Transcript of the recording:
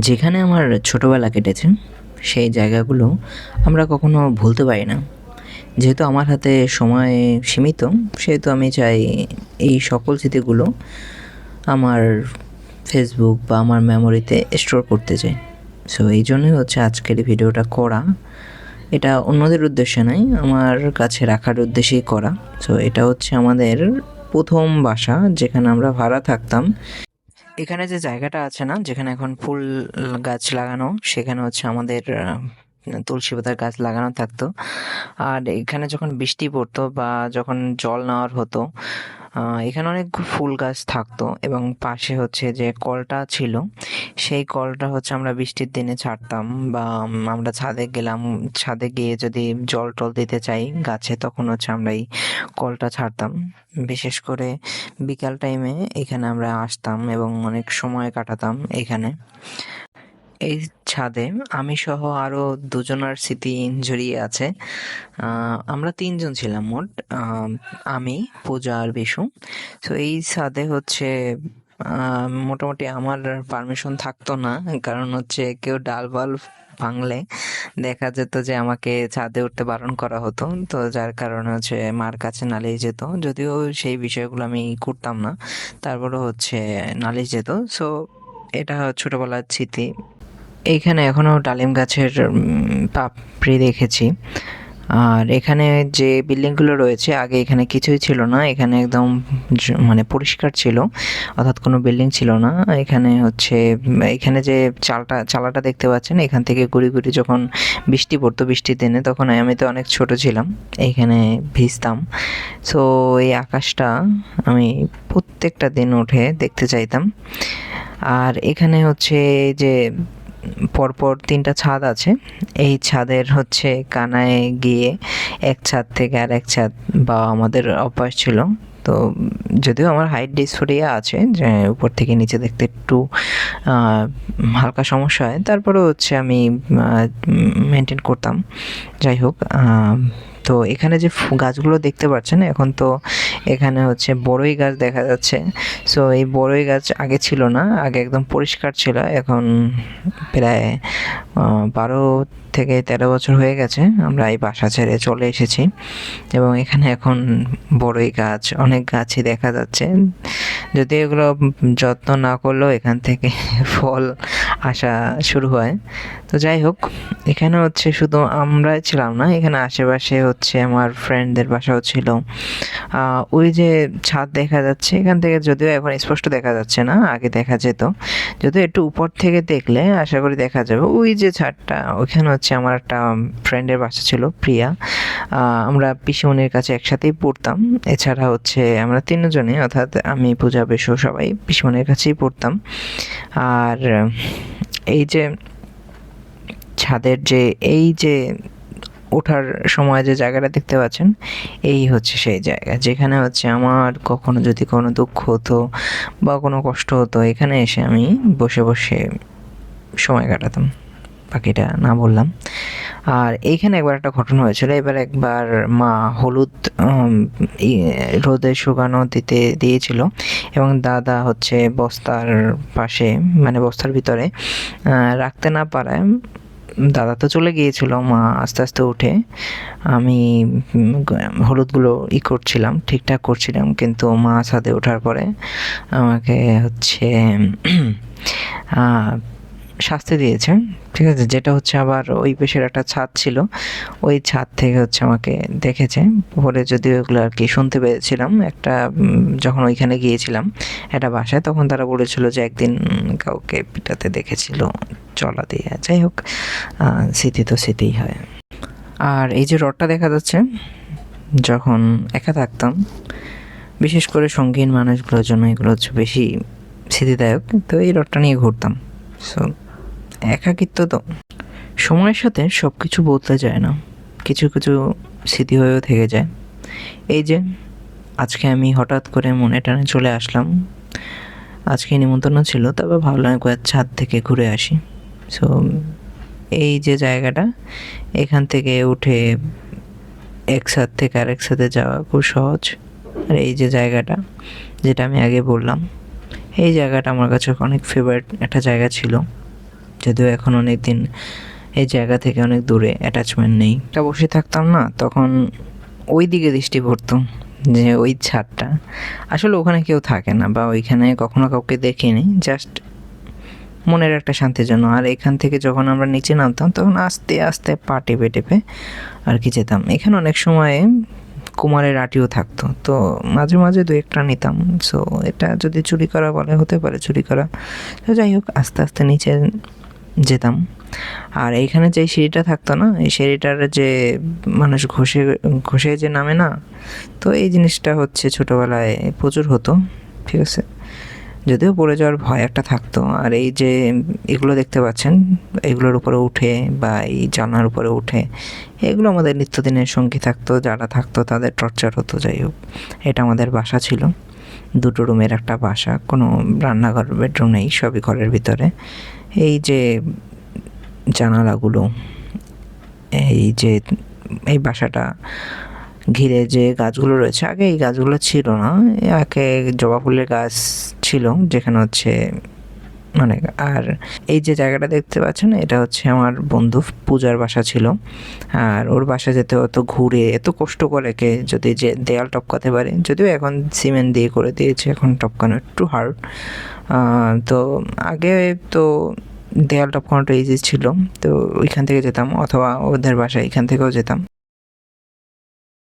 যেখানে আমার ছোটোবেলা কেটেছে সেই জায়গাগুলো আমরা কখনো ভুলতে পারি না। যেহেতু আমার হাতে সময় সীমিত, সেহেতু আমি চাই এই সকল স্মৃতিগুলো আমার ফেসবুক বা আমার মেমোরিতে স্টোর করতে চাই। সো এই জন্যই হচ্ছে আজকের এই ভিডিওটা করা। এটা অন্যদের উদ্দেশ্যে নয়, আমার কাছে রাখার উদ্দেশ্যেই করা। সো এটা হচ্ছে আমাদের প্রথম বাসা, যেখানে আমরা ভাড়া থাকতাম। এখানে যে জায়গাটা আছে না, যেখানে এখন ফুল গাছ লাগানো, সেখানে হচ্ছে আমাদের তুলসী পাতার গাছ লাগানো থাকতো। আর এখানে যখন বৃষ্টি পড়তো বা যখন জল নেওয়ার হতো, এখানে অনেক ফুল গাছ থাকতো এবং পাশে হচ্ছে যে কলটা ছিল, সেই কলটা হচ্ছে আমরা বৃষ্টির দিনে ছাড়তাম বা আমরা ছাদে গেলাম, ছাদে গিয়ে যদি জল টল দিতে চাই গাছে, তখন হচ্ছে আমরা এই কলটা ছাড়তাম। বিশেষ করে বিকাল টাইমে এখানে আমরা আসতাম এবং অনেক সময় কাটাতাম এখানে। এই ছাদে আমি সহ আরো দুজনার স্মৃতি জড়িয়ে আছে। আমরা তিনজন ছিলাম মোট। আমি, পূজা আর বিশু। তো এই ছাদে হচ্ছে মোটামুটি আমার পারমিশন থাকতো না, কারণ হচ্ছে কেউ ডাল বাল ভাঙলে দেখা যেত যে আমাকে ছাদে উঠতে বারণ করা হতো। তো যার কারণে হচ্ছে মার কাছে নালিশ যেত, যদিও সেই বিষয়গুলো আমি করতাম না, তারপরে হচ্ছে নালিশ যেত। সো এটা ছোটবেলার স্মৃতি। এইখানে এখনো ডালিম গাছের পাপড়ি দেখেছি। আর এখানে যে বিল্ডিংগুলো রয়েছে, আগে এখানে কিছুই ছিল না, এখানে একদম মানে পরিষ্কার ছিল, অর্থাৎ কোনো বিল্ডিং ছিল না। এখানে হচ্ছে এখানে যে চালাটা দেখতে পাচ্ছেন, এখান থেকে ঘুরি ঘুরি যখন বৃষ্টি পড়তো বৃষ্টির দিনে, তখন আমি তো অনেক ছোট ছিলাম, এইখানে ভিজতাম। সো এই আকাশটা আমি প্রত্যেকটা দিন উঠে দেখতে চাইতাম। আর এখানে হচ্ছে এই যে পরপর ৩টা ছাদ আছে, এই ছাদের হচ্ছে কানায় গিয়ে এক ছাদ থেকে আরেক ছাদ বা আমাদের অভ্যাস ছিল। তো যদিও আমার হাইট ডিসফোরিয়া আছে, যে উপর থেকে নিচে দেখতে একটু হালকা সমস্যা হয়, তারপরেও হচ্ছে আমি মেনটেন করতাম। যাই হোক, তো এখানে যে গাছগুলো দেখতে পাচ্ছেন, এখন তো এখানে হচ্ছে বড়ই গাছ দেখা যাচ্ছে। সো এই বড়ই গাছ আগে ছিল না, আগে একদম পরিষ্কার ছিল। এখন প্রায় 12 থেকে 13 বছর হয়ে গেছে আমরা এই বাসা ছেড়ে চলে এসেছি, এবং এখানে এখন বড়ই গাছ, অনেক গাছই দেখা যাচ্ছে। যদি এগুলো যত্ন না করলেও এখান থেকে ফল আসা শুরু হয়। তো যাই হোক, এখানে হচ্ছে শুধু আমরাই ছিলাম না, এখানে আশেপাশে হচ্ছে আমার ফ্রেন্ডদের বাসাও ছিল। ওই যে ছাদ দেখা যাচ্ছে এখান থেকে, যদিও এখন স্পষ্ট দেখা যাচ্ছে না, আগে দেখা যেত। যদিও একটু উপর থেকে দেখলে আশা করি দেখা যাবে ওই যে ছাদটা, ওইখানে হচ্ছে আমার একটা ফ্রেন্ডের বাসা ছিল, প্রিয়া। আমরা পিসিমণির কাছে একসাথেই পড়তাম। এছাড়া হচ্ছে আমরা তিনজনই, অর্থাৎ আমি, পূজা, বেশু সবাই পিসিমণির কাছেই পড়তাম। আর এই যে ছাদের যে এই যে ওঠার সময় যে জায়গাটা দেখতে পাচ্ছেন, এই হচ্ছে সেই জায়গা যেখানে হচ্ছে আমার কখনো যদি কোনো দুঃখ হতো বা কোনো কষ্ট হতো, এখানে এসে আমি বসে বসে সময় কাটাতাম। বাকিটা না বললাম। আর এইখানে একবার একটা ঘটনা হয়েছিল। এবার একবার মা হলুদ রোদে শুকানো দিয়েছিল, এবং দাদা হচ্ছে বস্তার পাশে, মানে বস্তার ভিতরে রাখতে না পারায় দাদা তো চলে গিয়েছিল, মা আস্তে আস্তে উঠে, আমি হলুদগুলো করছিলাম, ঠিকঠাক করছিলাম, কিন্তু মা ছাদে ওঠার পরে আমাকে হচ্ছে শাস্তি দিয়েছে। ঠিক আছে, যেটা হচ্ছে আবার ওই পেশের একটা ছাদ ছিল, ওই ছাদ থেকে হচ্ছে আমাকে দেখেছে। পরে যদিও এগুলো আর কি শুনতে পেয়েছিলাম, একটা যখন ওইখানে গিয়েছিলাম একটা বাসায়, তখন তারা বলেছিল যে একদিন কাউকে পিটাতে দেখেছিল চলা দিয়ে। যাই হোক, স্মৃতি তো স্মৃতিই হয়। আর এই যে রডটা দেখা যাচ্ছে, যখন একা থাকতাম, বিশেষ করে সঙ্গীন মানুষগুলোর জন্য এগুলো হচ্ছে বেশি স্মৃতিদায়ক, তো এই রডটা নিয়ে ঘুরতাম। সো একাকিত্ব তো সময়ের সাথে সব কিছু বদলে যায় না, কিছু কিছু স্মৃতি হয়েও থেকে যায়। এই যে আজকে আমি হঠাৎ করে মনে টানে চলে আসলাম, আজকে নিমন্ত্রণ ছিল, তবে ভাবলাম একবার ছাদ থেকে ঘুরে আসি। সো এই যে জায়গাটা, এখান থেকে উঠে এক ছাদ থেকে আরেক ছাদে যাওয়া খুব সহজ। আর এই যে জায়গাটা, যেটা আমি আগে বললাম, এই জায়গাটা আমার কাছে অনেক ফেভারিট একটা জায়গা ছিল। যদিও এখন অনেক দিন এই জায়গা থেকে অনেক দূরে, অ্যাটাচমেন্ট নেই। এটা বসে থাকতাম না, তখন ওই দিকে দৃষ্টি পড়তো, যে ওই ছাদটা আসলে ওখানে কেউ থাকে না বা ওইখানে কখনো কাউকে দেখিনি, জাস্ট মনের একটা শান্তির জন্য। আর এখান থেকে যখন আমরা নিচে নামতাম তখন আস্তে আস্তে পা টেপে টেপে আর কি যেতাম। এখানে অনেক সময় কুমারের আটিও থাকতো, তো মাঝে মাঝে দু একটা নিতাম। সো এটা যদি চুরি করা বলে, হতে পারে চুরি করা। তো যাই হোক, আস্তে আস্তে নিচে যেতাম। আর এইখানে যে সিঁড়িটা থাকতো না, এই সিঁড়িটার যে মানুষ ঘষে ঘষে যে নামে না, তো এই জিনিসটা হচ্ছে ছোটোবেলায় প্রচুর হতো, ঠিক আছে। যদিও পড়ে যাওয়ার ভয় একটা থাকতো। আর এই যে এগুলো দেখতে পাচ্ছেন, এগুলোর উপরে উঠে বা এই জানলার উপরে উঠে, এগুলো আমাদের নিত্যদিনের সঙ্গী থাকতো। যারা থাকতো তাদের টর্চার হতো। যাই হোক, এটা আমাদের বাসা ছিল, 2 রুমের একটা বাসা, কোনো রান্নাঘর বেডরুম নেই, সবই ঘরের ভিতরে। এই যে জানালাগুলো, এই যে এই বাসাটা ঘিরে যে গাছগুলো রয়েছে, আগে এই গাছগুলো ছিল না, আগে জবা ফুলের গাছ ছিল যেখানে হচ্ছে অনেক। আর এই যে জায়গাটা দেখতে পাচ্ছেন, এটা হচ্ছে আমার বন্ধু পূজার বাসা ছিল। আর ওর বাসা যেতে হতো ঘুরে, এত কষ্ট করে কে যদি যে দেয়াল টপকাতে পারে, যদিও এখন সিমেন্ট দিয়ে করে দিয়েছে, এখন টপকানো একটু হার্ড। তো আগে তো দেয়াল টপকানোটা ইজি ছিল, তো ওইখান থেকে যেতাম, অথবা ওদের বাসায় এখান থেকেও যেতাম।